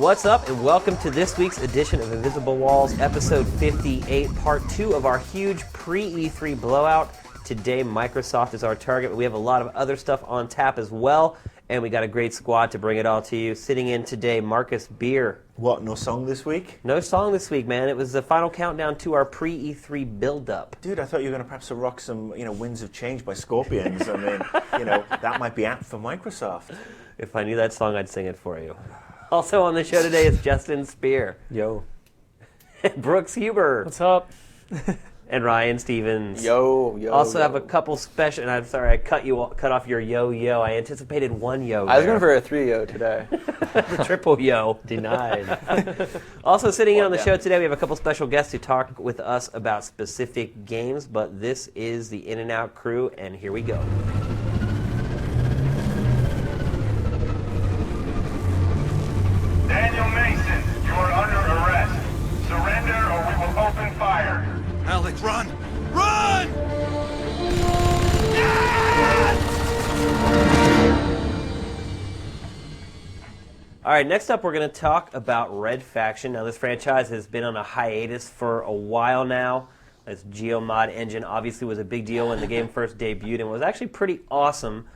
What's up, and welcome to this week's edition of Invisible Walls, episode 58, part 2 of our huge pre-E3 blowout. Today, Microsoft is our target, but we have a lot of other stuff on tap as well, and we got a great squad to bring it all to you. Sitting in today, Marcus Beer. What, no song this week? No song this week, man. It was the final countdown to our pre-E3 build-up. Dude, I thought you were going to perhaps rock some, Winds of Change by Scorpions. I mean, that might be apt for Microsoft. If I knew that song, I'd sing it for you. Also on the show today is Justin Spear. Yo. Brooks Huber. What's up? And Ryan Stevens. Yo. Also have a couple special, and I'm sorry I cut off your yo. I anticipated one yo. I was going for a 3-yo today. The triple yo. Denied. Also sitting in on the show today, we have a couple special guests to talk with us about specific games, but this is the In and Out crew, and here we go. Daniel Mason, you are under arrest. Surrender or we will open fire. Alex, run! Run! All right, next up we're going to talk about Red Faction. Now this franchise has been on a hiatus for a while now. This Geomod engine obviously was a big deal when the game first debuted and was actually pretty awesome.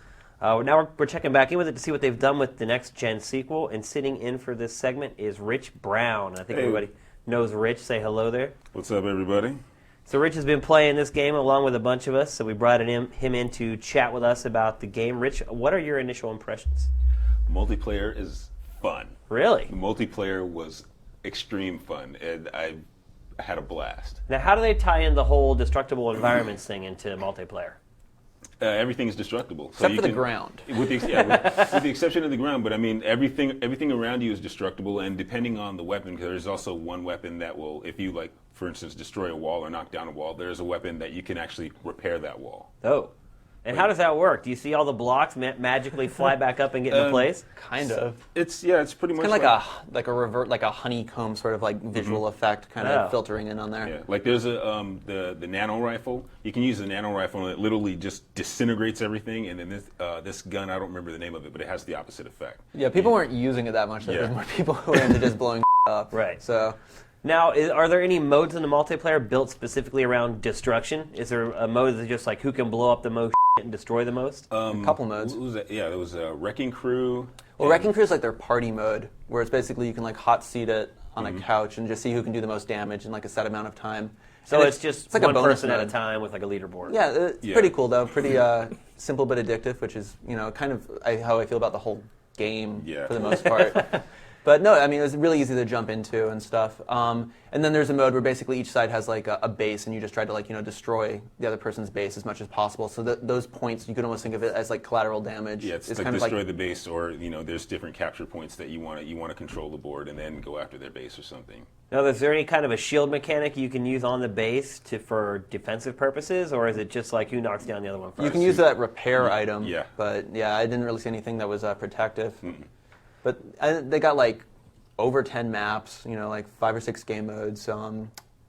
Now we're checking back in with it to see what they've done with the next-gen sequel, and sitting in for this segment is Rich Brown. I think everybody knows Rich. Say hello there. What's up, everybody? So Rich has been playing this game along with a bunch of us, so we brought him in to chat with us about the game. Rich, what are your initial impressions? Multiplayer is fun. Really? The multiplayer was extreme fun, and I had a blast. Now, how do they tie in the whole destructible environments thing into multiplayer? Everything's destructible. Except for the ground. With the exception of the ground, but I mean, everything around you is destructible, and depending on the weapon, because there's also one weapon that will, if you, like, for instance, destroy a wall or knock down a wall, there's a weapon that you can actually repair that wall. Oh. And how does that work? Do you see all the blocks magically fly back up and get into place? Kind of. It's pretty much Like a honeycomb sort of like visual effect kind of filtering in on there. Yeah, like there's the nano rifle. You can use the nano rifle and it literally just disintegrates everything. And then this gun, I don't remember the name of it, but it has the opposite effect. Yeah, people weren't using it that much. There's more people who were into just blowing up. Right. So. Now, are there any modes in the multiplayer built specifically around destruction? Is there a mode that's just like who can blow up the most and destroy the most? A couple modes. What was that? Yeah, there was a Wrecking Crew. Well, Wrecking Crew is like their party mode, where it's basically you can like hot seat it on a couch and just see who can do the most damage in like a set amount of time. So it's just like one a bonus person at a mode. time with like a leaderboard. Yeah, it's pretty cool though. Pretty simple but addictive, which is kind of how I feel about the whole game for the most part. But no, I mean, it was really easy to jump into and stuff. And then there's a mode where basically each side has like a base, and you just try to destroy the other person's base as much as possible. So those points, you could almost think of it as like collateral damage. Yeah, it's like kind destroy the base, or there's different capture points that you want to control the board and then go after their base or something. Now, is there any kind of a shield mechanic you can use on the base for defensive purposes, or is it just like who knocks down the other one first? You can use that repair item. Yeah. But yeah, I didn't really see anything that was protective. Mm-mm. But they got like over 10 maps, like 5 or 6 game modes.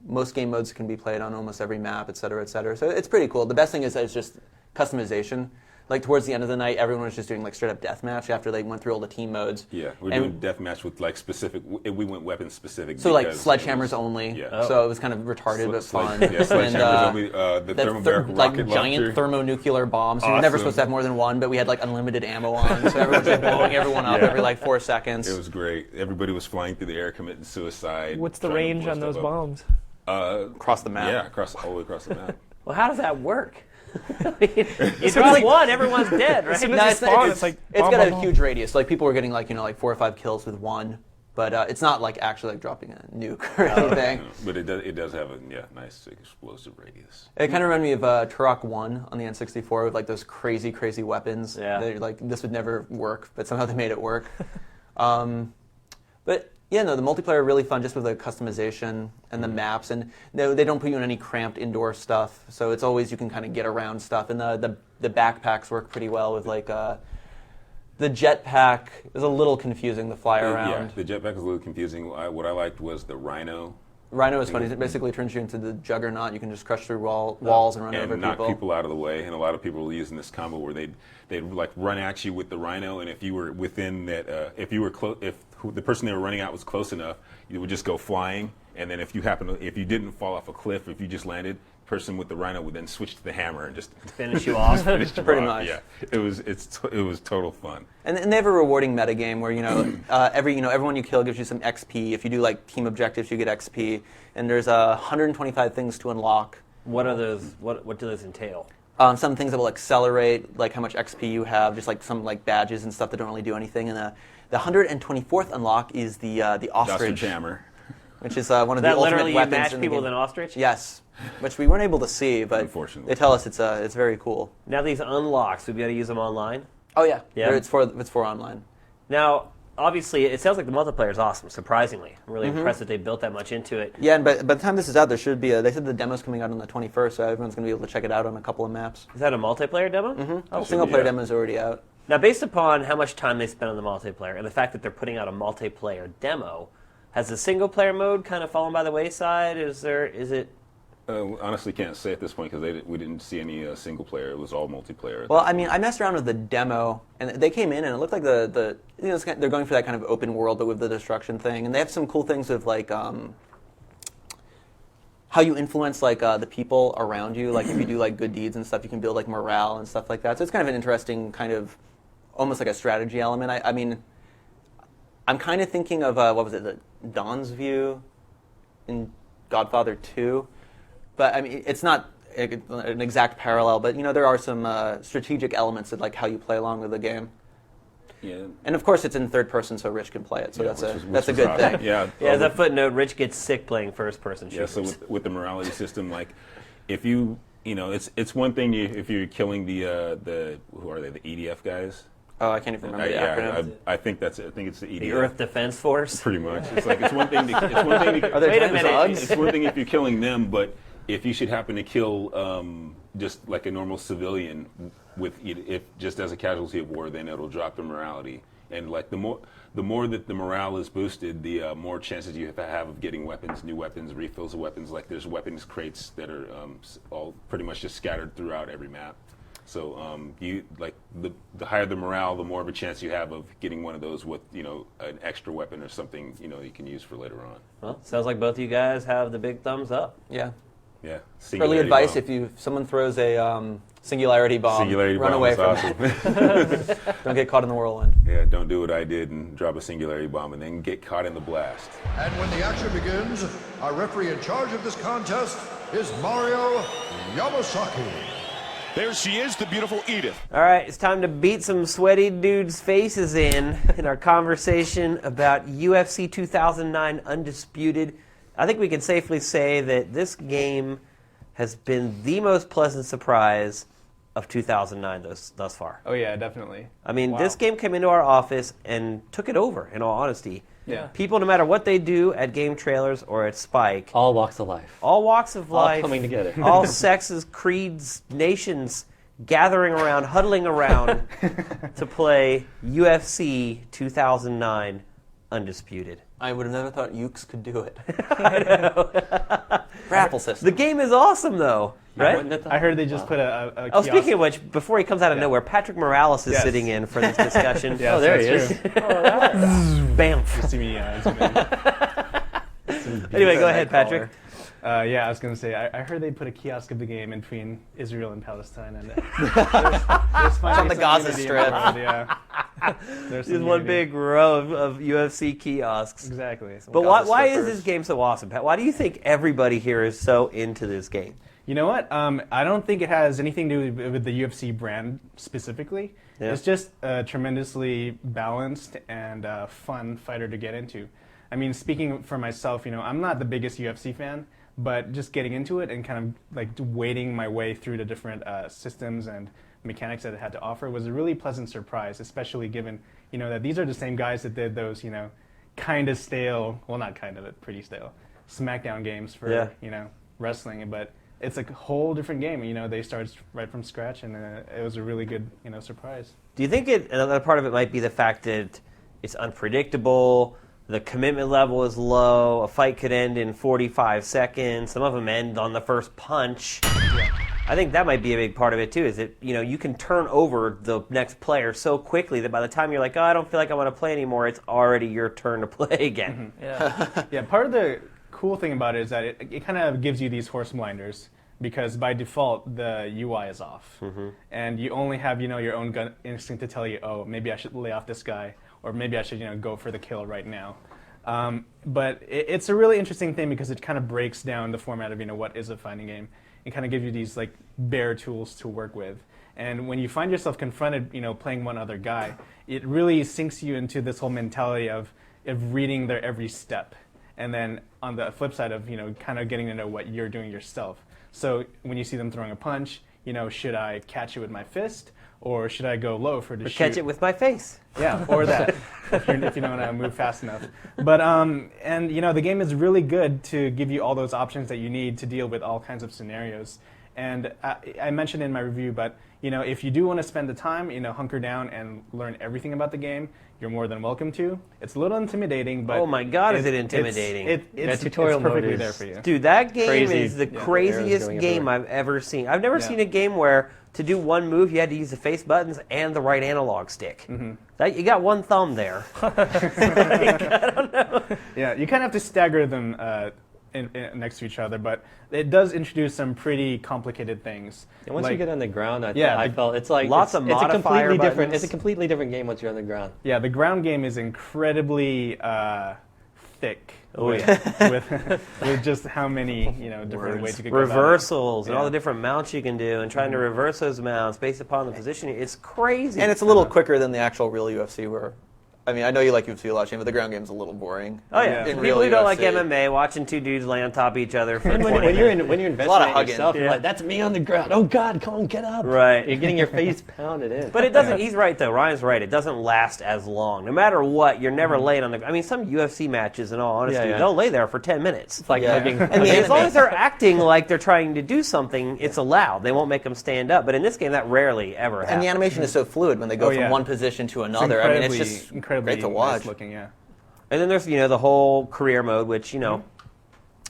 Most game modes can be played on almost every map, et cetera, et cetera. So it's pretty cool. The best thing is that it's just customization. Like towards the end of the night, everyone was just doing like straight up deathmatch after they went through all the team modes. Yeah, we're doing deathmatch with like specific. We went weapon specific. So like sledgehammers only. Yeah. So it was kind of retarded but fun. Yeah, sledgehammers only. The thermobaric rocket giant launcher. Thermonuclear bombs. Awesome. You're never supposed to have more than one, but we had like unlimited ammo on, so everyone was just blowing everyone up every like 4 seconds. It was great. Everybody was flying through the air committing suicide. What's the range on those bombs? Across the map. Yeah, all the way across the map. Well, how does that work? You drop one, everyone's dead, right? It's got a huge radius. Like people were getting like 4 or 5 kills with one, but it's not like actually like dropping a nuke or anything. But it does have a nice explosive radius. It kind of reminded me of Turok 1 on the N64 with like those crazy weapons. Yeah. They're like this would never work, but somehow they made it work. But yeah, no, the multiplayer really fun just with the customization and the maps, and they don't put you in any cramped indoor stuff, so it's always you can kind of get around stuff, and the backpacks work pretty well with like the jetpack is a little confusing to fly around. Yeah, the jetpack is a little confusing. What I liked was the Rhino Rhino is funny. It basically turns you into the juggernaut. You can just crush through walls and run over knock people. people out of the way. And a lot of people were using this combo where they'd like run at you with the Rhino, and if you were within that, if the person they were running at was close enough, you would just go flying. And then if you didn't fall off a cliff, if you just landed, the person with the Rhino would then switch to the hammer and just Finish you off. Pretty much. Yeah, it was total fun. And they have a rewarding metagame where everyone you kill gives you some XP. If you do like team objectives, you get XP. And there's 125 things to unlock. What are those? What do those entail? Some things that will accelerate like how much XP you have, just like some like badges and stuff that don't really do anything. And the 124th unlock is the ostrich hammer. which is one of the That ultimate literally you weapons match in the people game. with an ostrich? Yes, which we weren't able to see, but Unfortunately. they tell us it's very cool. Now these unlocks, we've got to use them online. Oh yeah, Yeah. It's for online. Now, obviously, it sounds like the multiplayer is awesome. Surprisingly, I'm really impressed that they built that much into it. Yeah, and by the time this is out, there should be they said the demo's coming out on the 21st, so everyone's going to be able to check it out on a couple of maps. Is that a multiplayer demo? The single player demo is already out. Now, based upon how much time they spent on the multiplayer and the fact that they're putting out a multiplayer demo, has the single player mode kind of fallen by the wayside? Is it? Honestly, can't say at this point because we didn't see any single player. It was all multiplayer. Well, I mean, I messed around with the demo, and they came in, and it looked like they're going for that kind of open world, but with the destruction thing, and they have some cool things with like how you influence like the people around you. Like if you do like good deeds and stuff, you can build like morale and stuff like that. So it's kind of an interesting kind of almost like a strategy element. I mean, I'm kind of thinking of what was it, the Dawn's View in Godfather 2. But I mean, it's not an exact parallel, but there are some strategic elements of like how you play along with the game. Yeah. And of course, it's in third person, so Rich can play it. So that's a was good awesome. thing. Yeah. Yeah, as a footnote, Rich gets sick playing first person Yeah. shooters. So with the morality system, like if it's one thing if you're killing the who are they, the EDF guys. Oh, I can't even remember the acronym. I think that's it. I think it's the EDF. The Earth Defense Force. Pretty much. It's one thing to Are there Wait a times minute. odds? it's one thing if you're killing them, but if you should happen to kill just like a normal civilian if just as a casualty of war, then it'll drop the morality. And like the more that the morale is boosted, the more chances you have of getting weapons, new weapons, refills of weapons. Like there's weapons crates that are all pretty much just scattered throughout every map. So you like the higher the morale, the more of a chance you have of getting one of those with an extra weapon or something you can use for later on. Well, sounds like both of you guys have the big thumbs up. Yeah. Yeah. Early Singularity advice: bomb. if someone throws a singularity bomb, Singularity run bomb away is from awesome. it. Don't get caught in the whirlwind. Yeah, don't do what I did and drop a singularity bomb and then get caught in the blast. And when the action begins, our referee in charge of this contest is Mario Yamasaki. There she is, the beautiful Edith. All right, it's time to beat some sweaty dudes' faces in our conversation about UFC 2009 Undisputed. I think we can safely say that this game has been the most pleasant surprise of 2009 thus far. Oh yeah, definitely. I mean, Wow. this game came into our office and took it over, in all honesty. Yeah. People, no matter what they do at game trailers or at Spike, All walks of life. all walks of All life, coming together. all sexes, creeds, nations, gathering around, huddling around to play UFC 2009 Undisputed. I would have never thought Ukes could do it. I know. Grapple system. The game is awesome, though, right? I heard they just put a Oh, kiosk. speaking of which, before he comes out of nowhere, Patrick Morales is Yes. sitting in for this discussion. Yes, Oh, there he that's is. true. Bam. See me, zoom in. Anyway, go ahead, Patrick. Yeah, I was going to say, I heard they put a kiosk of the game in between Israel and Palestine. And there's finally on the some Gaza unity in Oh, Strip. the world, yeah. There's Just some one unity. big row of UFC kiosks. Exactly. But Gaza why is strippers. this game so awesome, Pat? Why do you think everybody here is so into this game? You know what? I don't think it has anything to do with the UFC brand specifically. Yeah. It's just a tremendously balanced and fun fighter to get into. I mean, speaking for myself, I'm not the biggest UFC fan, but just getting into it and kind of like wading my way through the different systems and mechanics that it had to offer was a really pleasant surprise, especially given, that these are the same guys that did those, kind of stale, well, not kind of, but pretty stale, SmackDown games for, wrestling. But it's a whole different game. They started right from scratch, and it was a really good, surprise. Do you think another part of it might be the fact that it's unpredictable? The commitment level is low. A fight could end in 45 seconds. Some of them end on the first punch. I think that might be a big part of it too. Is that you can turn over the next player so quickly that by the time you're like, oh, I don't feel like I want to play anymore, it's already your turn to play again. Yeah, part of the cool thing about it is that it kind of gives you these horse blinders because by default the UI is off, and you only have your own gut instinct to tell you, oh, maybe I should lay off this guy, or maybe I should go for the kill right now. But it's a really interesting thing because it kind of breaks down the format of what is a fighting game. It kind of gives you these like bare tools to work with. And when you find yourself confronted, playing one other guy, it really sinks you into this whole mentality of reading their every step. And then on the flip side of, kind of getting to know what you're doing yourself. So when you see them throwing a punch, should I catch it with my fist? Or should I go low for the shoot? Catch it with my face. Yeah, or that, if you don't want to move fast enough. But, and the game is really good to give you all those options that you need to deal with all kinds of scenarios. And I mentioned in my review, but, if you do want to spend the time, hunker down and learn everything about the game, you're more than welcome to. It's a little intimidating, but... Oh my God, is it intimidating? It's tutorial perfectly mode there for you. Dude, that game Crazy. is the Yeah, craziest arrows going game everywhere. I've ever seen. I've never seen a game where to do one move you had to use the face buttons and the right analog stick. That, you got one thumb there. I don't know. Yeah, you kind of have to stagger them next to each other, but it does introduce some pretty complicated things. And once you get on the ground, I Yeah, felt it's like lots of it's a modifier completely different. buttons. It's a completely different game once you're on the ground. Yeah, the ground game is incredibly thick. With just how many different ways you could go about it. Reversals and all Yeah. the different mounts you can do, and trying to reverse those mounts based upon the position. It's crazy. And it's a little quicker than the actual real UFC where, I know you like UFC a lot, Shane, but the ground game's a little boring. Oh yeah, In people who don't like UFC. MMA watching two dudes lay on top of each other for And 20 when you're minutes. investing lot of in hugging. yourself, you're Yeah. like, that's me on the ground. Oh God, come on, get up. Right. You're getting your face pounded in. But it doesn't. He's right though. Ryan's right. It doesn't last as long. No matter what, you're never laying on the. I mean, some UFC matches, in all honesty, Yeah. they'll lay there for 10 minutes. It's like Yeah. hugging. And the As long anime- as they're acting like they're trying to do something, it's allowed. They won't make them stand up. But in this game, that rarely ever happens. And the animation is so fluid when they go Oh, from yeah. one position to It's another. It's just incredibly great to nice watch. looking. Yeah. And then there's the whole career mode, which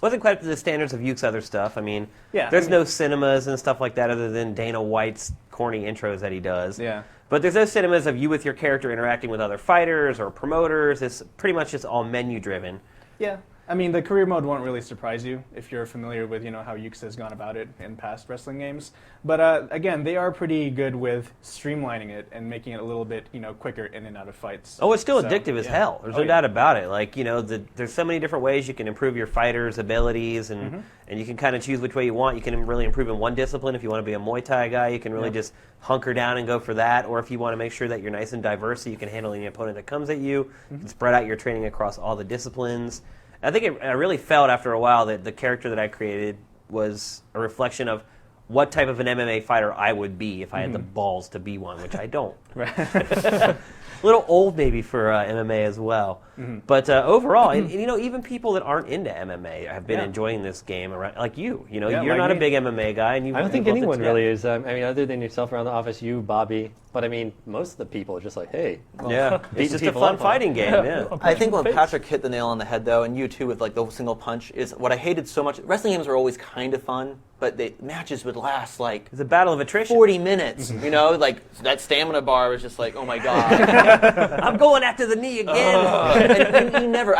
wasn't quite up to the standards of Yuke's other stuff. I mean, Yeah, there's I mean- no cinemas and stuff like that other than Dana White's corny intros that he does. Yeah. But there's no cinemas of you with your character interacting with other fighters or promoters. It's pretty much just all menu driven. Yeah. I mean, the career mode won't really surprise you if you're familiar with, how Yuke's has gone about it in past wrestling games. But again, they are pretty good with streamlining it and making it a little bit, quicker in and out of fights. Oh, it's still So, addictive as yeah. hell. There's no doubt about it. Like, there's so many different ways you can improve your fighter's abilities, and you can kind of choose which way you want. You can really improve in one discipline. If you want to be a Muay Thai guy, you can really just hunker down and go for that. Or if you want to make sure that you're nice and diverse so you can handle any opponent that comes at you, you can spread out your training across all the disciplines. I think I really felt after a while that the character that I created was a reflection of what type of an MMA fighter I would be if I had the balls to be one, which I don't. A little old maybe for MMA as well. But overall, and even people that aren't into MMA have been enjoying this game. Like you, you're like not a me. big MMA guy, and you. I don't think loved it anyone too. really is. Other than yourself around the office, you, Bobby. But most of the people are just like, hey. Yeah, beating it's just a people fun up. fighting game. Yeah. I think when Patrick hit the nail on the head, though, and you too with like the single punch, is what I hated so much. Wrestling games are always kind of fun, but matches would last like It's a battle of attrition. 40 minutes. Like that stamina bar was just like, oh my god. I'm going after the knee again. and you never,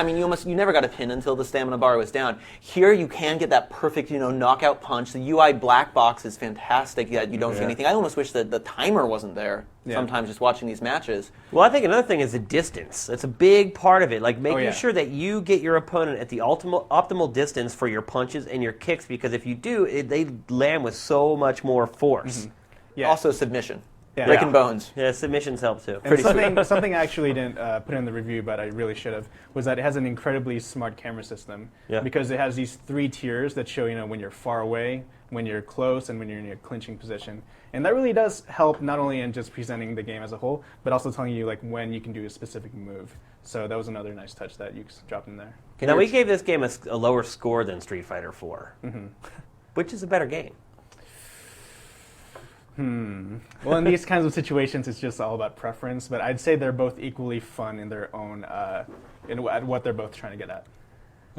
you never got a pin until the stamina bar was down. Here you can get that perfect, knockout punch. The UI black box is fantastic. You don't see anything. I almost wish that the timer wasn't there. Yeah. Sometimes just watching these matches. Well, I think another thing is the distance. It's a big part of it. Like making yeah. sure that you get your opponent at the optimal distance for your punches and your kicks, because if you do, they land with so much more force. Yeah. Also submission. Yeah. Breaking bones. Yeah, submissions help too. And something I actually didn't put in the review, but I really should have, was that it has an incredibly smart camera system. Yeah. Because it has these 3 tiers that show, when you're far away, when you're close, and when you're in your clinching position. And that really does help not only in just presenting the game as a whole, but also telling you when you can do a specific move. So that was another nice touch that you dropped in there. Now, we gave this game a lower score than Street Fighter 4. Which is a better game? Well, in these kinds of situations, it's just all about preference. But I'd say they're both equally fun in their own at what they're both trying to get at.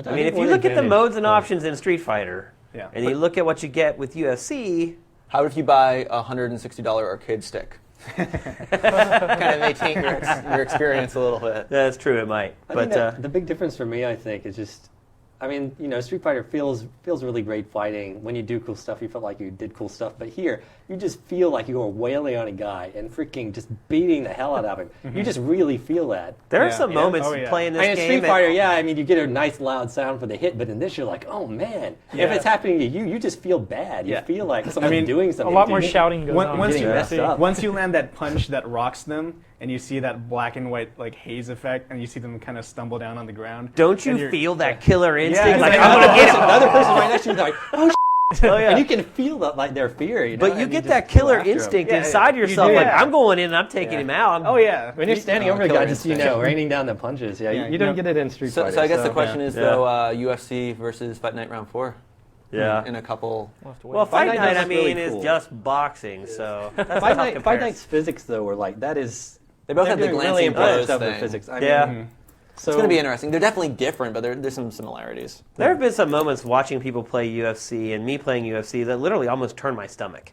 I mean, if you look at the modes and options in Street Fighter, Yeah. and you look at what you get with UFC, How about if you buy a $160 arcade stick? Kind of may taint your experience a little bit. that's true, it might. I But think the big difference for me, I think, is just, I mean, Street Fighter feels really great fighting. When you do cool stuff, you feel like you did cool stuff. But here, you just feel like you are wailing on a guy and freaking just beating the hell out of him. You just really feel that. there are some moments playing this I mean, game. Street Fighter, I mean, you get a nice loud sound for the hit, but in this, you're like, oh man. Yeah. If it's happening to you, you just feel bad. You feel like someone's doing something. A lot to more you. shouting goes on. Once Getting you messed up. once you land that punch that rocks them, and you see that black and white like haze effect, and you see them kind of stumble down on the ground. Don't and you you're- feel that killer instinct? it's like, like, I'm oh, going to get him. Another person right next to you is like, oh, Oh, yeah. and you can feel that, like their fear. You know? But you and get just that go killer after 'em. instinct Yeah, inside you yourself. do, Like, yeah. I'm going in and I'm taking him out. Oh yeah. When you're standing over a killer guy, just raining down the punches. Yeah, you don't get it in Street So, Fighter. so I guess the question is, Yeah. though, UFC versus Fight Night Round 4. Yeah. In a couple. Well, Fight Night, I does look mean, really cool. is just boxing, so that's a Fight tough Night, Fight Night's physics, though, were like that is. They both they're have the doing glancing really impressive blows stuff with thing. physics. I Yeah. mean, so It's going to be interesting. They're definitely different, but there's some similarities. There have been some moments watching people play UFC and me playing UFC that literally almost turned my stomach.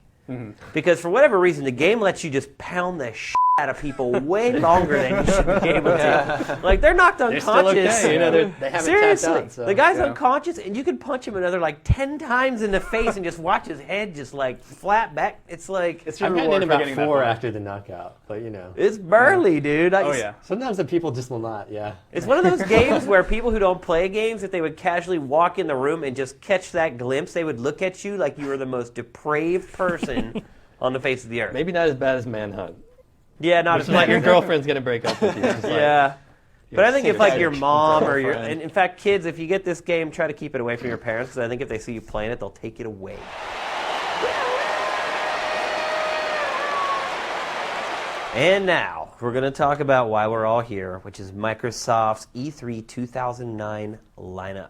Because for whatever reason, the game lets you just pound the shit out of people way longer than you should be able to. Like, they're knocked they're still unconscious. okay. They haven't Seriously, tapped out. So. the guy's unconscious, and you can punch him another like 10 times in the face and just watch his head just like flat back. It's like It's your I've gotten reward in for about getting that 4 far. after the knockout, but it's burly, dude. Oh yeah. Sometimes the people just will not. Yeah. It's one of those games where people who don't play games, if they would casually walk in the room and just catch that glimpse, they would look at you like you were the most depraved person on the face of the earth. Maybe not as bad as Manhunt. Yeah, not as Like bad your as girlfriend's gonna break up with you. It's like, Yeah. But I think if like your sympathetic mom or your, girlfriend. and in fact, kids, if you get this game, try to keep it away from your parents because I think if they see you playing it, they'll take it away. And now we're going to talk about why we're all here, which is Microsoft's E3 2009 lineup.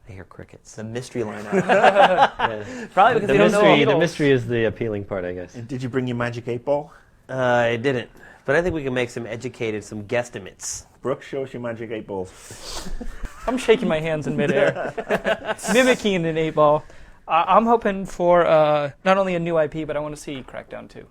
I hear crickets. The mystery lineup. Probably because The they don't know all mystery, the the mystery is the appealing part, I guess. Did you bring your Magic 8 Ball? I didn't. But I think we can make some guesstimates. Brooke, show us your Magic 8 Balls. I'm shaking my hands in midair, mimicking an 8-ball. I'm hoping for not only a new IP, but I want to see Crackdown 2.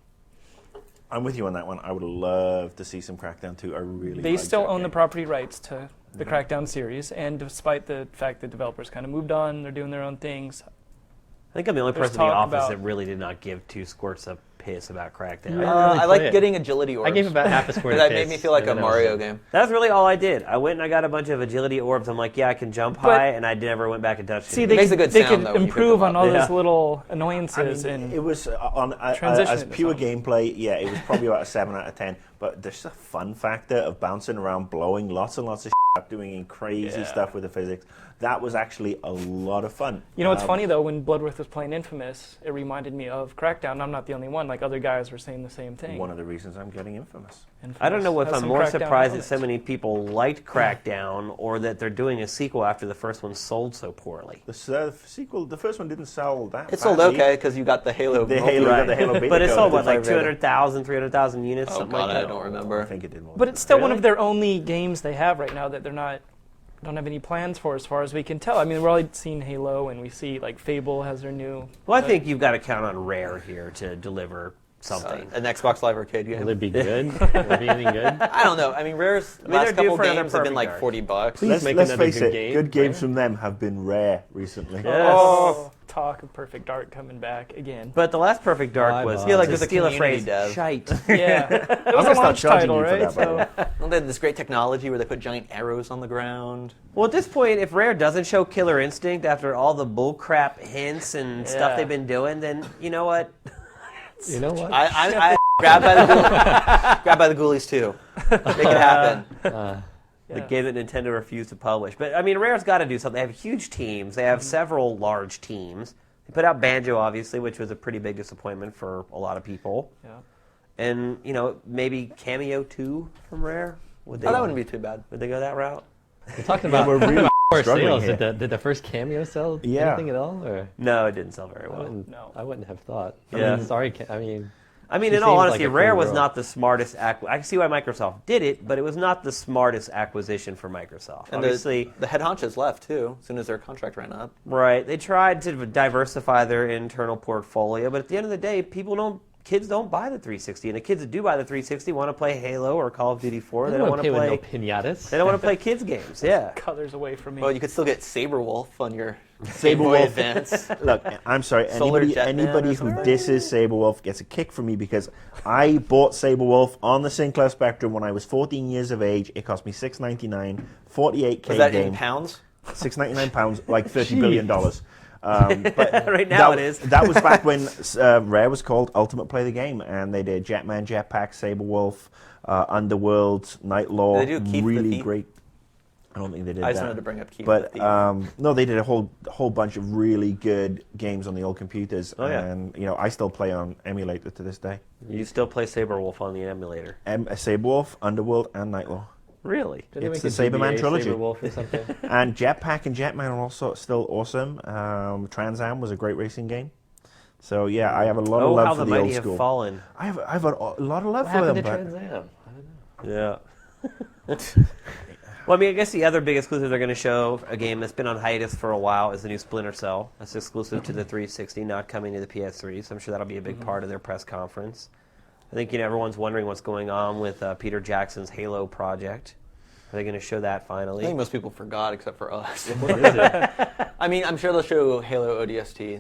I'm with you on that one. I would love to see some Crackdown 2. I really They like still that own the game. property rights to the Crackdown series, and despite the fact that developers kind of moved on, they're doing their own things. I think I'm the only There's person in the talk office about- that really did not give 2 squirts of piss about Crackdown. I play like it. getting agility orbs. I gave about half a square. That made me feel like a Mario game. That's really all I did. I went and I got a bunch of agility orbs. I'm like, yeah, I can jump But- high, and I never went back and touched See, it. they makes could, a good they sound, could though, when you pick improve them on up. all Yeah. those little I annoyances mean, and it was transition as into pure something. gameplay. Yeah, it was probably about a 7 out of 10. But there's a fun factor of bouncing around, blowing lots and lots of up, doing crazy stuff with the physics. That was actually a lot of fun. You know what's funny though? When Bloodworth was playing Infamous, it reminded me of Crackdown. I'm not the only one. Like other guys were saying the same thing. One of the reasons I'm getting Infamous. Infamous I don't know if has I'm some more Crackdown surprised that so elements. many people liked Crackdown or that they're doing a sequel after the first one sold so poorly. The sequel, the first one didn't sell that. It sold badly. okay because you got the Halo. The Halo, multi- got the Halo beta But it code, sold, what, if I like read it. 200,000, 300,000 units, Oh something god, like I that? don't I remember. think it did more. But than it's still that. one of their only games they have right now that they're not don't have any plans for, as far as we can tell. I mean, we're already seeing Halo, and we see like Fable has their new. Well, I think you've got to count on Rare here to deliver something. An Xbox Live Arcade game. Will it be good? Will it be any good? I don't know. I mean, Rare's mean, last they're due couple for another games have been Perfect like Dark. $40. Please make Let's another face good it, game. good games from them have been rare recently. Yes. Oh, talk of Perfect Dark coming back again. But the last Perfect Dark Bye, was, Bob. Yeah, like to with the steal a community phrase, dev. shite. Yeah, it was gonna a start launch charging title, you for right? that, by the way. Well, they had this great technology where they put giant arrows on the ground. Well, at this point, if Rare doesn't show Killer Instinct after all the bullcrap hints and stuff Yeah. they've been doing, then you know what? You know what? I grab by the grab by the ghoulies too. Make it happen. The game that Nintendo refused to publish. But, I mean, Rare's got to do something. They have huge teams. They have several large teams. They put out Banjo, obviously, which was a pretty big disappointment for a lot of people. Yeah. And, you know, maybe Cameo 2 from Rare? Would they, Oh, that wouldn't be too bad. Would they go that route? We're talking about we're really poor struggling sales. here. Did the first cameo sell Yeah. anything at all? Or No, it didn't sell very well. No. I wouldn't have thought. Yeah. I mean, sorry. I mean, I mean, She in all seems honesty, like a Rare cool was girl. not the smartest. I can see why Microsoft did it, but it was not the smartest acquisition for Microsoft. And Obviously, the head honchos left too, as soon as their contract ran up. right? They tried to diversify their internal portfolio, but at the end of the day, kids don't buy the 360, and the kids that do buy the 360 want to play Halo or Call of Duty 4. They don't want to play. with no pinatas. They don't want to play kids games. Yeah. Colors away from me. Well, you could still get Saberwolf on your Game Saber Boy Wolf. Advance. Look, I'm sorry. Solar Jetman Anybody or who something? disses Saberwolf gets a kick from me because I bought Saberwolf on the Sinclair Spectrum when I was 14 years of age. It cost me $6.99, 48K Was that game. in pounds? £699, like $30 billion. But Right now that, it is. That was back when Rare was called Ultimate Play the Game, and they did Jetman, Jetpack, Saberwolf, Underworld, Night Law. Did they do Keith the really Thief? great. I don't think they did I just that. wanted to bring up Keith But the Thief. no, they did a whole bunch of really good games on the old computers, Oh, yeah. and I still play on emulator to this day. You still play Saberwolf on the emulator? Saberwolf, Underworld, and Nightlaw. Really? Didn't It's they the make a Saberman GBA trilogy. Saberwolf or something? And Jetpack and Jetman are also still awesome. Trans Am was a great racing game. So yeah, I have a lot of Oh, love how for the the mighty old have school. fallen. I have a lot of love What for them. happened to But Trans Am? I don't know. Yeah. Well, I mean, I guess the other big exclusive they're going to show, a game that's been on hiatus for a while, is the new Splinter Cell. That's exclusive to the 360, not coming to the PS3, so I'm sure that'll be a big part of their press conference. I think everyone's wondering what's going on with Peter Jackson's Halo project. Are they going to show that I finally? think most people forgot except for us. What is it? I mean, I'm sure they'll show Halo ODST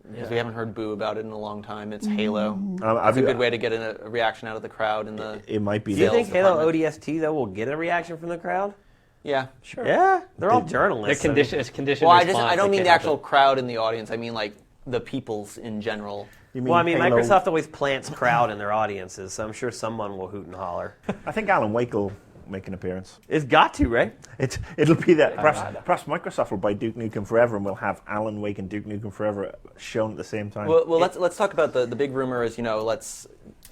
because we haven't heard boo about it in a long time. It's Halo. It's a good way to get a reaction out of the crowd and the. it might be Do you that. think Halo department. ODST, though, will get a reaction from the crowd? Yeah, sure. Yeah, they're all They're journalists. it's conditioned Well, response. I don't They mean can't the help actual it. crowd in the audience. I mean like the peoples in general. You Well, I mean, Halo- Microsoft always plants crowd in their audiences, so I'm sure someone will hoot and holler. I think Alan Wake will make an appearance. It's got to, right? It'll be that. Perhaps Microsoft will buy Duke Nukem Forever, and we'll have Alan Wake and Duke Nukem Forever shown at the same time. Well, let's talk about the big rumor is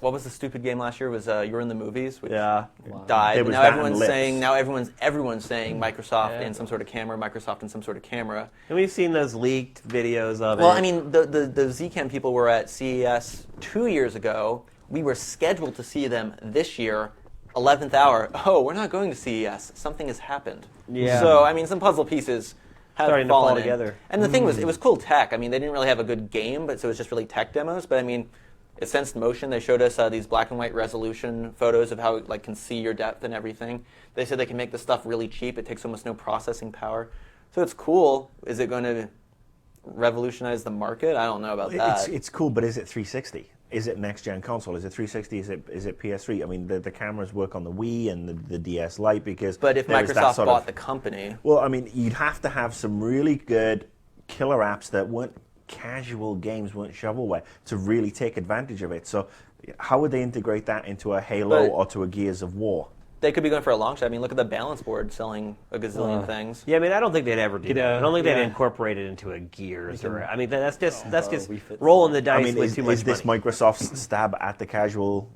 what was the stupid game last year? Was You're in the Movies, which Yeah. died. There But was now that everyone's and Lips. saying everyone's saying Microsoft in some sort of camera, Microsoft in some sort of camera. And we've seen those leaked videos of it. Well, I mean, the Zcam people were at CES 2 years ago. We were scheduled to see them this year, 11th hour. Oh, we're not going to CES. Something has happened. Yeah. So, I mean, some puzzle pieces have Starting to fall fallen in. together. And the thing was, it was cool tech. I mean, they didn't really have a good game, but so it was just really tech demos. But I mean, it sensed motion. They showed us these black and white resolution photos of how it can see your depth and everything. They said they can make the stuff really cheap. It takes almost no processing power. So it's cool. Is it going to revolutionize the market? I don't know about that. It's cool, but is it 360? Is it next gen console? Is it 360? Is it PS3? I mean, the cameras work on the Wii and the DS Lite because. But if there is that Microsoft sort bought of, the company, well, I mean, you'd have to have some really good killer apps that weren't casual games, weren't shovelware, to really take advantage of it. So, how would they integrate that into a Halo But- or to a Gears of War? they could be going for a long shot. I mean, look at the balance board selling a gazillion things. yeah, I mean, I don't think they'd ever do You that. know, I don't think they'd yeah. incorporate it into a Gears or. I mean, that's just we fit rolling the dice I mean, with too much is this money. Microsoft's stab at the casual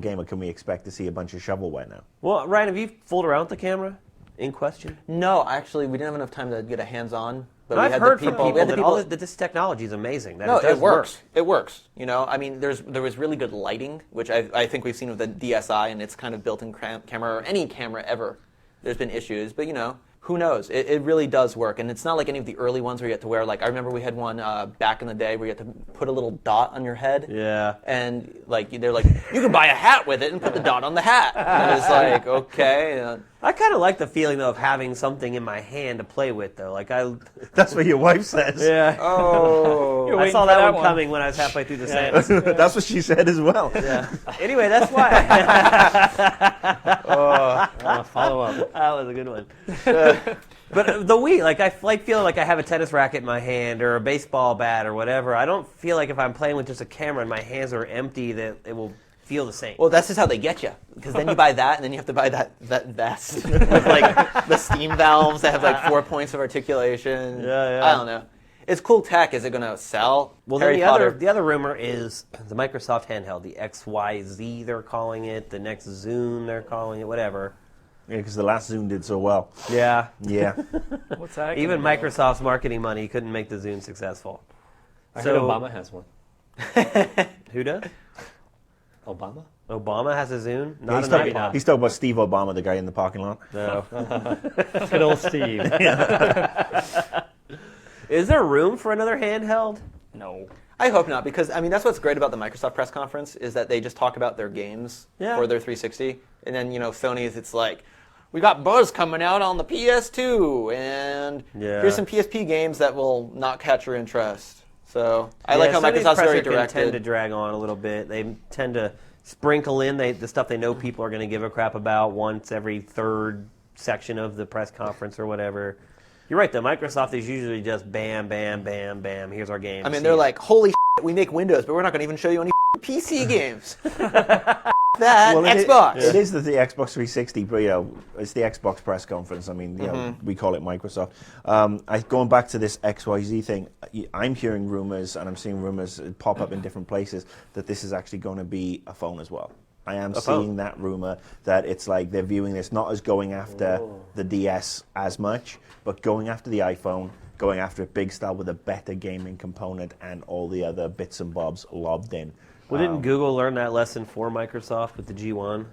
game, or can we expect to see a bunch of shovelware now? Well, Ryan, have you fooled around with the camera in question? No, actually, we didn't have enough time to get a hands-on. But No, we I've had heard the from people. people we had the that people. that this technology is amazing. That No, it does it works. Work. It works. You know, I mean, there was really good lighting, which I think we've seen with the DSi and its kind of built-in camera, or any camera ever. There's been issues, but who knows? It really does work, and it's not like any of the early ones where you had to wear, like, I remember we had one back in the day where you had to put a little dot on your head. Yeah. And they're like, you can buy a hat with it and put the dot on the hat. And it's like, okay. I kind of like the feeling though of having something in my hand to play with though. Like That's what your wife says. yeah. Oh. You're I waiting saw for that that one coming when I was halfway through the sentence. That's what she said as well. Yeah. Anyway, that's why. Follow up. That was a good one. But the Wii, like I feel like I have a tennis racket in my hand or a baseball bat or whatever. I don't feel like if I'm playing with just a camera and my hands are empty that it will feel the same. Well, that's just how they get you. Because then you buy that, and then you have to buy that vest with like the steam valves that have like 4 points of articulation. Yeah. I don't know. It's cool tech. Is it going to sell? Well, Harry then Potter. the other rumor is the Microsoft handheld, the XYZ they're calling it, the next Zune they're calling it, whatever. Yeah, because the last Zoom did so well. Yeah. Yeah. What's that? Even gonna be? Microsoft's marketing money couldn't make the Zune successful. I heard Obama has one. Who does? Obama? Obama has a Zune? Yeah, Not he's, an talking, iPod. he's talking about Steve Obama, the guy in the parking lot. No. Good old Steve. Is there room for another handheld? No. I hope not, because I mean that's what's great about the Microsoft press conference is that they just talk about their games for their 360, and then Sony's it's like, we got Buzz coming out on the PS2, and here's some PSP games that will not catch your interest. So I like how Sony's Microsoft's very pressure directed. can tend to drag on a little bit. They tend to sprinkle in the stuff they know people are going to give a crap about once every third section of the press conference or whatever. You're right, though. Microsoft is usually just bam, bam, bam, bam. Here's our game. I mean, they're like, holy shit, we make Windows, but we're not going to even show you any PC games. That Xbox. It is the Xbox 360, but it's the Xbox press conference. I mean, we call it Microsoft. Going back to this XYZ thing, I'm hearing rumors, and I'm seeing rumors pop up in different places that this is actually going to be a phone as well. I am seeing that rumor that it's like they're viewing this not as going after the DS as much, but going after the iPhone, going after it big style with a better gaming component and all the other bits and bobs lobbed in. Well, didn't Google learn that lesson for Microsoft with the G1?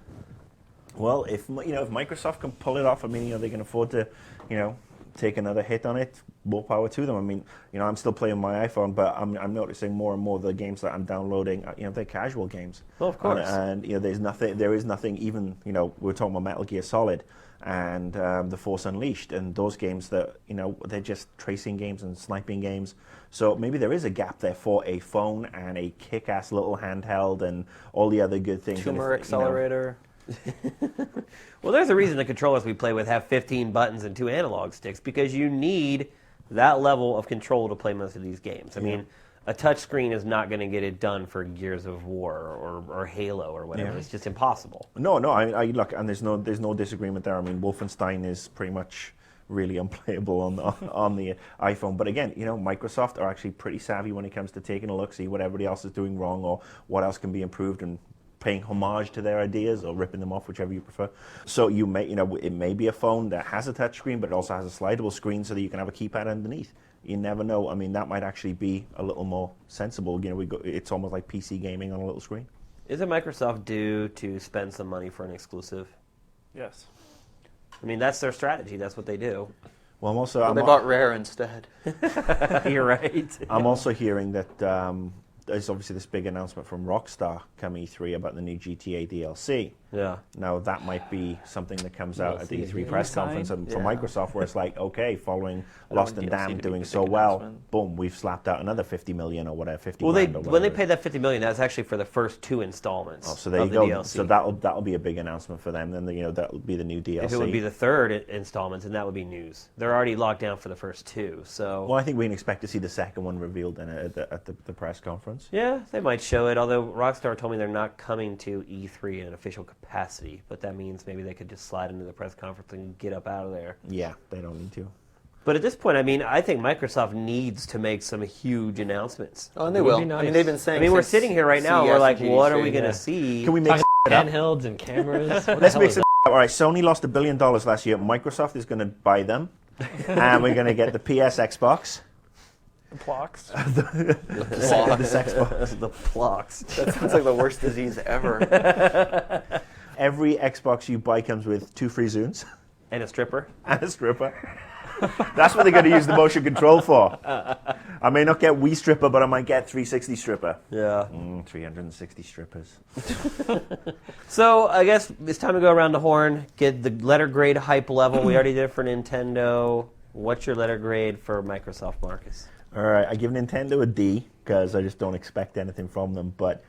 Well, if Microsoft can pull it off, I mean, they can afford to, take another hit on it. More power to them. I mean, I'm still playing my iPhone, but I'm noticing more and more of the games that I'm downloading. They're casual games. Well, of course. And there is nothing. Even we're talking about Metal Gear Solid and The Force Unleashed, and those games that they're just tracing games and sniping games. So maybe there is a gap there for a phone and a kick-ass little handheld and all the other good things. Tumor accelerator. Well, there's a reason the controllers we play with have 15 buttons and 2 analog sticks, because you need that level of control to play most of these games. I mean, a touch screen is not going to get it done for Gears of War or Halo or whatever. It's just impossible. No, I look, and there's no disagreement there. I mean, Wolfenstein is pretty much really unplayable on the iPhone. But again, Microsoft are actually pretty savvy when it comes to taking a look, see what everybody else is doing wrong or what else can be improved, and paying homage to their ideas or ripping them off, whichever you prefer. So it may be a phone that has a touch screen, but it also has a slidable screen so that you can have a keypad underneath. You never know. I mean, that might actually be a little more sensible. It's almost like PC gaming on a little screen. Isn't Microsoft due to spend some money for an exclusive? Yes. I mean, that's their strategy. That's what they do. Well, they bought Rare instead. You're right. I'm also hearing that there's obviously this big announcement from Rockstar come E3 about the new GTA DLC. Yeah. Now, that might be something that comes out at the E3 press conference and for Microsoft, where it's like, okay, following Lost and Damned doing so well, boom, we've slapped out another 50 million or whatever, 50 Well, grand or whatever. when they paid that 50 million, that's actually for the first 2 installments. Oh, so there you the go. DLC. So that'll be a big announcement for them. Then that'll be the new DLC. If it would be the 3rd installment, then that would be news. They're already locked down for the first 2, so. Well, I think we can expect to see the second one revealed then at the press conference. Yeah, they might show it. Although Rockstar told me they're not coming to E3 in an official capacity, but that means maybe they could just slide into the press conference and get up out of there. Yeah, they don't need to. But at this point, I mean, I think Microsoft needs to make some huge announcements. Oh, and they will. Nice. I mean, they've been saying. I mean, we're sitting here right now, and we're like, what are we going to see? Can we make handhelds and cameras? Let's make some. All right, Sony lost $1 billion last year. Microsoft is going to buy them, and we're going to get the PS Xbox. The Plox. the Xbox. The Plox. That sounds like the worst disease ever. Every Xbox you buy comes with 2 free Zunes. And a stripper. And a stripper. That's what they're going to use the motion control for. I may not get Wii stripper, but I might get 360 stripper. Yeah. 360 strippers. So I guess it's time to go around the horn, get the letter grade hype level. We already did it for Nintendo. What's your letter grade for Microsoft, Marcus? All right, I give Nintendo a D because I just don't expect anything from them. But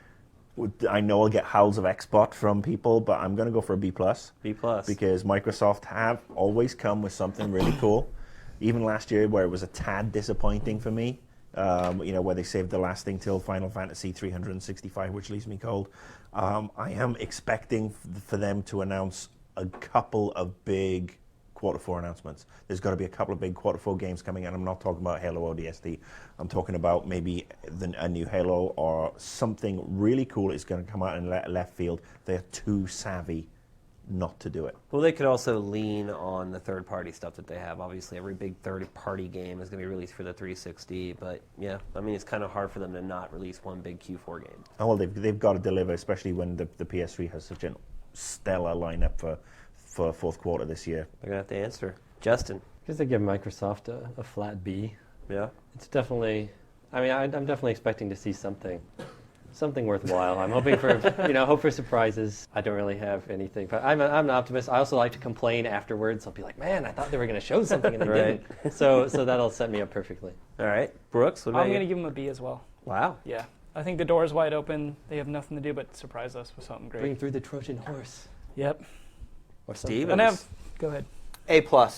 I know I'll get howls of Xbot from people, but I'm going to go for a B+. B+. Because Microsoft have always come with something really cool. Even last year, where it was a tad disappointing for me, where they saved the last thing till Final Fantasy 365, which leaves me cold. I am expecting for them to announce a couple of big Q4 announcements. There's got to be a couple of big Q4 games coming, and I'm not talking about Halo ODST. I'm talking about maybe a new Halo or something really cool is going to come out in left field. They're too savvy not to do it. Well, they could also lean on the third-party stuff that they have. Obviously, every big third-party game is going to be released for the 360. But yeah, I mean, it's kind of hard for them to not release one big Q4 game. Oh, well, they've got to deliver, especially when the PS3 has such a stellar lineup for fourth quarter this year. They're going to have to answer. Justin. Because they give Microsoft a flat B. Yeah. It's definitely, I mean, I'm definitely expecting to see something worthwhile. I'm hoping for, hope for surprises. I don't really have anything, but I'm an optimist. I also like to complain afterwards. I'll be like, man, I thought they were going to show something and they didn't. So that'll set me up perfectly. All right. Brooks, what about I'm you? going to give them a B as well. Wow. Yeah. I think the door's wide open. They have nothing to do but surprise us with something great. Bring through the Trojan horse. Yep. Or Steve? Go ahead. A+. I'm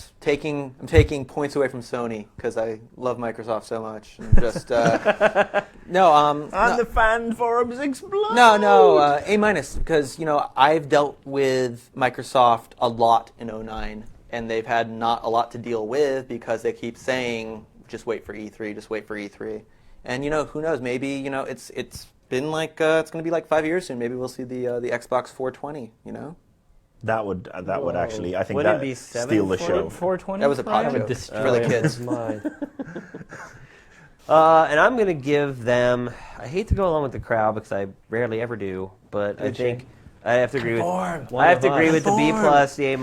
taking points away from Sony because I love Microsoft so much. And just And the fan forums explode. No, A- because I've dealt with Microsoft a lot in 2009, and they've had not a lot to deal with because they keep saying just wait for E3, just wait for E3, and who knows? Maybe it's been like it's going to be like 5 years soon. Maybe we'll see the Xbox 420. That would actually, I think, Wouldn't that it be steal the show. 420. That was a pod joke for the kids. And I'm going to give them, I hate to go along with the crowd because I rarely ever do, but I think I have to agree with the B+, the A-.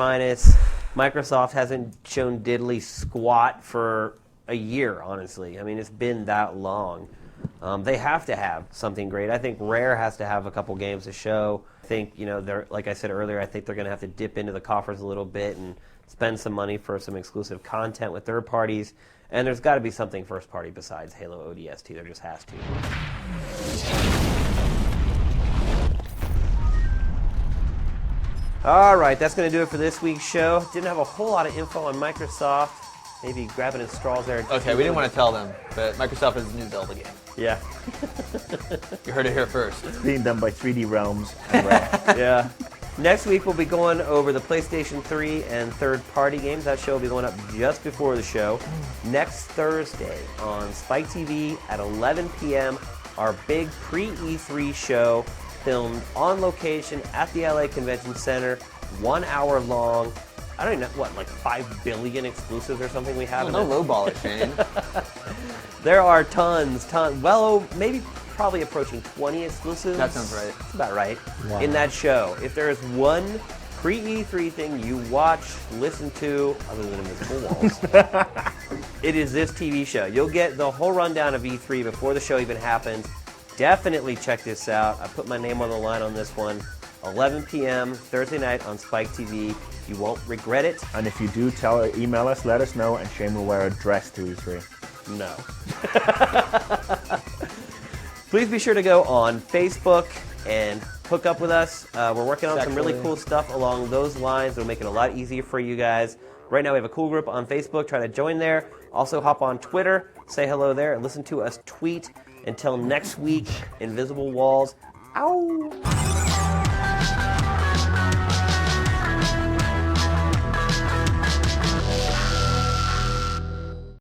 Microsoft hasn't shown diddly squat for a year, honestly. I mean, it's been that long. They have to have something great. I think Rare has to have a couple games to show. I think, they're, like I said earlier, I think they're going to have to dip into the coffers a little bit and spend some money for some exclusive content with third parties. And there's got to be something first party besides Halo ODST. There just has to. All right, that's going to do it for this week's show. Didn't have a whole lot of info on Microsoft. Maybe grabbing at straws there. Okay, we didn't want to tell them, but Microsoft has a new Zelda game. Yeah. You heard it here first. It's being done by 3D Realms and Rare. Yeah. Next week, we'll be going over the PlayStation 3 and third-party games. That show will be going up just before the show. Next Thursday on Spike TV at 11 p.m., our big pre-E3 show filmed on location at the LA Convention Center, 1 hour long. I don't even know, like 5 billion exclusives or something we have. No lowball it, Shane. There are tons. Well, maybe probably approaching 20 exclusives. That sounds right. That's about right. Wow. In that show. If there is one pre-E3 thing you watch, listen to, other than Invisible Walls, it is this TV show. You'll get the whole rundown of E3 before the show even happens. Definitely check this out. I put my name on the line on this one. 11 p.m. Thursday night on Spike TV. You won't regret it. And if you do, email us, let us know, and Shane will wear a dress to E3. No. Please be sure to go on Facebook and hook up with us. We're working on some really cool stuff along those lines. It'll make it a lot easier for you guys. Right now we have a cool group on Facebook. Try to join there. Also hop on Twitter, say hello there, and listen to us tweet. Until next week, Invisible Walls. Ow!